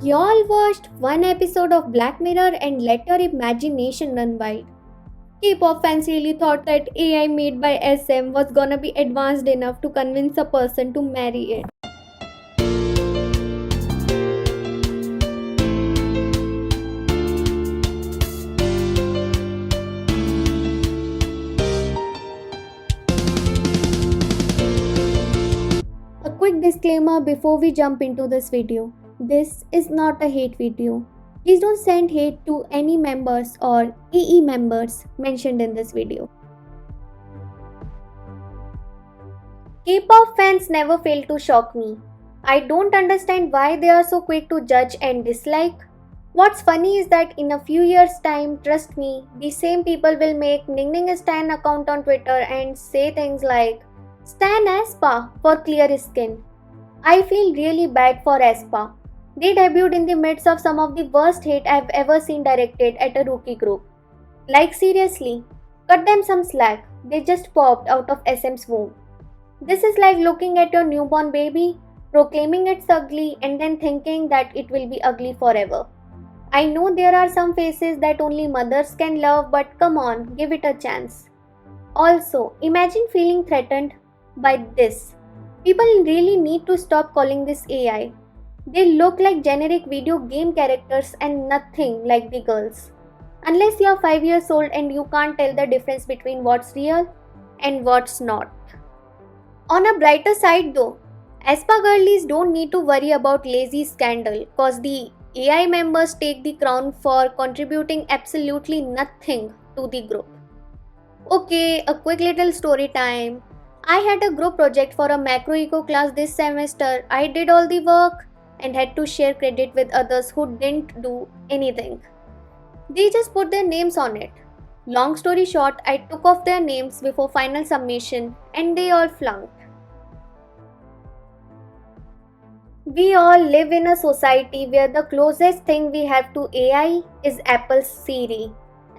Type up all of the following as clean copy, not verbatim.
Y'all watched one episode of Black Mirror and let your imagination run wild. K-pop fans really thought that AI made by SM was gonna be advanced enough to convince a person to marry it. A quick disclaimer before we jump into this video. This is not a hate video. Please don't send hate to any members or EE members mentioned in this video. K-pop fans never fail to shock me. I don't understand why they are so quick to judge and dislike. What's funny is that in a few years' time, trust me, these same people will make Ning Ning Stan account on Twitter and say things like Stan aespa for clear skin. I feel really bad for aespa. They debuted in the midst of some of the worst hate I've ever seen directed at a rookie group. Like seriously, cut them some slack. They just popped out of SM's womb. This is like looking at your newborn baby, proclaiming it's ugly and then thinking that it will be ugly forever. I know there are some faces that only mothers can love, but come on, give it a chance. Also, imagine feeling threatened by this. People really need to stop calling this AI. They look like generic video game characters and nothing like the girls. Unless you're 5 years old and you can't tell the difference between what's real and what's not. On a brighter side though, aespa girlies don't need to worry about lazy scandal cause the AI members take the crown for contributing absolutely nothing to the group. Okay, a quick little story time. I had a group project for a macro eco class this semester. I did all the work and had to share credit with others who didn't do anything. They just put their names on it. Long story short, I took off their names before final submission and they all flunked. We all live in a society where the closest thing we have to AI is Apple's Siri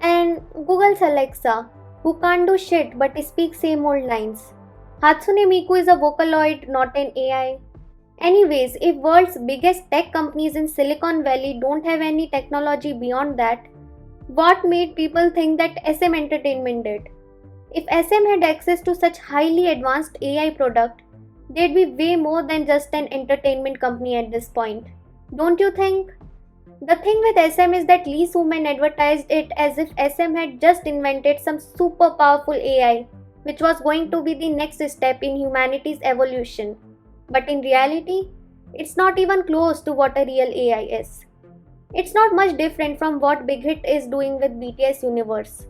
and Google's Alexa, who can't do shit but speaks same old lines. Hatsune Miku is a Vocaloid, not an AI. Anyways, if world's biggest tech companies in Silicon Valley don't have any technology beyond that, what made people think that SM Entertainment did? If SM had access to such highly advanced AI product, they'd be way more than just an entertainment company at this point. Don't you think? The thing with SM is that Lee Soo-man advertised it as if SM had just invented some super powerful AI, which was going to be the next step in humanity's evolution. But in reality, it's not even close to what a real AI is. It's not much different from what Big Hit is doing with BTS Universe.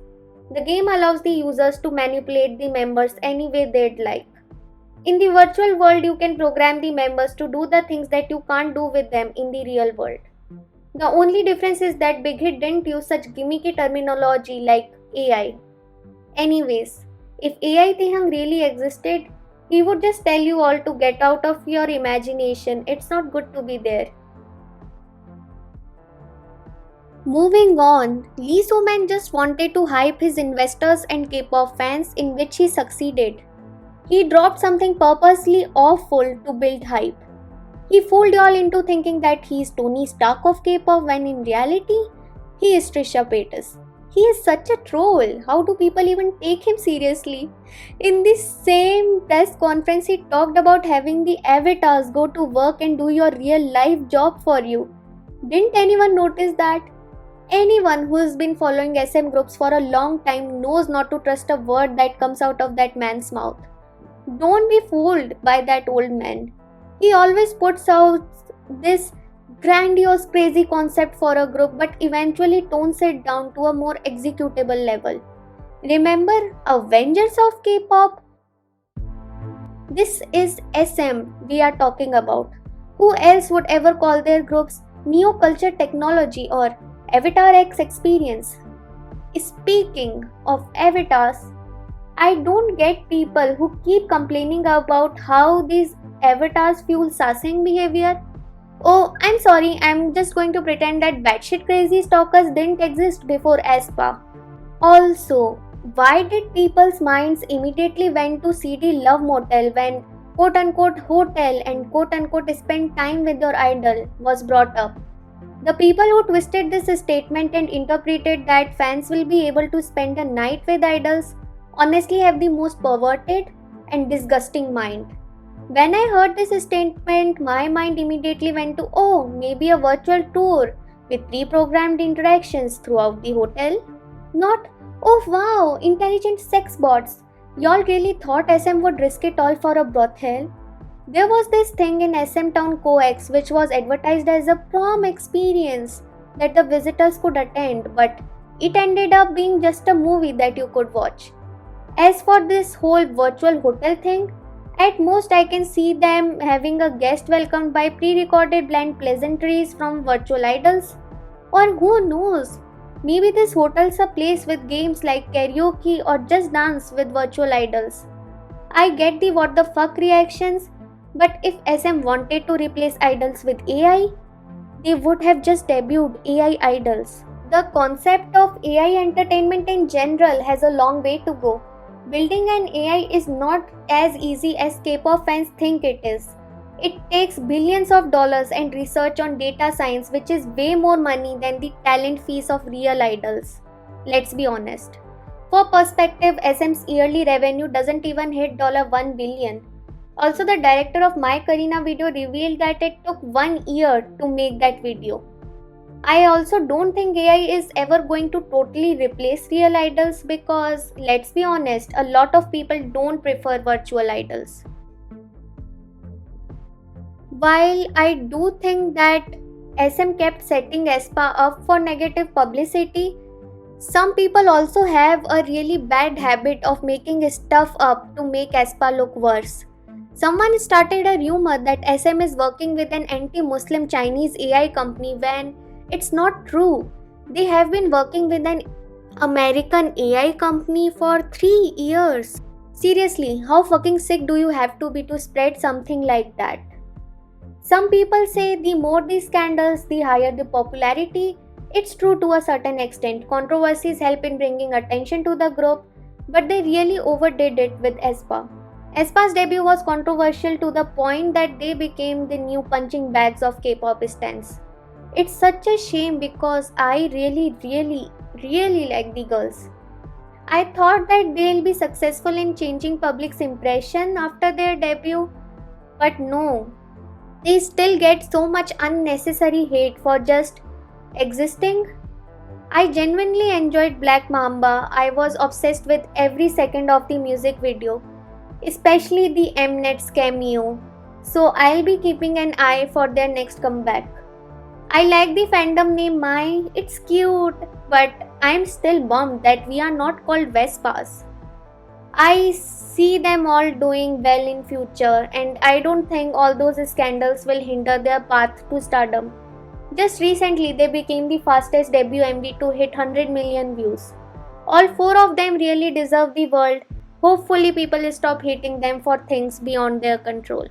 The game allows the users to manipulate the members any way they'd like. In the virtual world, you can program the members to do the things that you can't do with them in the real world. The only difference is that Big Hit didn't use such gimmicky terminology like AI. Anyways, if AI Tehang really existed, he would just tell you all to get out of your imagination. It's not good to be there. Moving on, Lee Soo-man just wanted to hype his investors and K-pop fans, in which he succeeded. He dropped something purposely awful to build hype. He fooled y'all into thinking that he's Tony Stark of K-pop when in reality, he is Trisha Paytas. He is such a troll. How do people even take him seriously? In this same press conference, he talked about having the avatars go to work and do your real life job for you. Didn't anyone notice that? Anyone who has been following SM groups for a long time knows not to trust a word that comes out of that man's mouth. Don't be fooled by that old man. He always puts out this grandiose crazy concept for a group but eventually tones it down to a more executable level. Remember Avengers of K-pop? This is SM we are talking about. Who else would ever call their groups Neo Culture Technology or Avatar X Experience? Speaking of avatars, I don't get people who keep complaining about how these avatars fuel sassing behavior. Oh, I'm sorry, I'm just going to pretend that batshit crazy stalkers didn't exist before aespa. Also, why did people's minds immediately went to CD Love Motel when quote-unquote hotel and quote-unquote spend time with your idol was brought up? The people who twisted this statement and interpreted that fans will be able to spend a night with idols honestly have the most perverted and disgusting mind. When I heard this statement, my mind immediately went to, oh, maybe a virtual tour with pre programmed interactions throughout the hotel. Not, oh wow, intelligent sex bots. Y'all really thought SM would risk it all for a brothel? There was this thing in SM Town Coex which was advertised as a prom experience that the visitors could attend, but it ended up being just a movie that you could watch. As for this whole virtual hotel thing, at most I can see them having a guest welcomed by pre-recorded bland pleasantries from virtual idols. Or who knows, maybe this hotel's a place with games like karaoke or just dance with virtual idols. I get the what the fuck reactions, but if SM wanted to replace idols with AI, they would have just debuted AI idols. The concept of AI entertainment in general has a long way to go. Building an AI is not as easy as K-pop fans think it is. It takes billions of dollars and research on data science, which is way more money than the talent fees of real idols. Let's be honest. For perspective, SM's yearly revenue doesn't even hit $1 billion. Also, the director of My Karina video revealed that it took 1 year to make that video. I also don't think AI is ever going to totally replace real idols because, let's be honest, a lot of people don't prefer virtual idols. While I do think that SM kept setting aespa up for negative publicity, some people also have a really bad habit of making stuff up to make aespa look worse. Someone started a rumor that SM is working with an anti-Muslim Chinese AI company when it's not true. They have been working with an American AI company for 3 years. Seriously, how fucking sick do you have to be to spread something like that? Some people say the more these scandals, the higher the popularity. It's true to a certain extent. Controversies help in bringing attention to the group, but they really overdid it with aespa. aespa's debut was controversial to the point that they became the new punching bags of K-pop stans. It's such a shame because I really like the girls. I thought that they'll be successful in changing public's impression after their debut, but no. They still get so much unnecessary hate for just existing. I genuinely enjoyed Black Mamba. I was obsessed with every second of the music video, especially the Mnet's cameo. So I'll be keeping an eye for their next comeback. I like the fandom name Mai, it's cute, but I'm still bummed that we are not called Vespas. I see them all doing well in future and I don't think all those scandals will hinder their path to stardom. Just recently they became the fastest debut MV to hit 100 million views. All 4 of them really deserve the world. Hopefully people stop hating them for things beyond their control.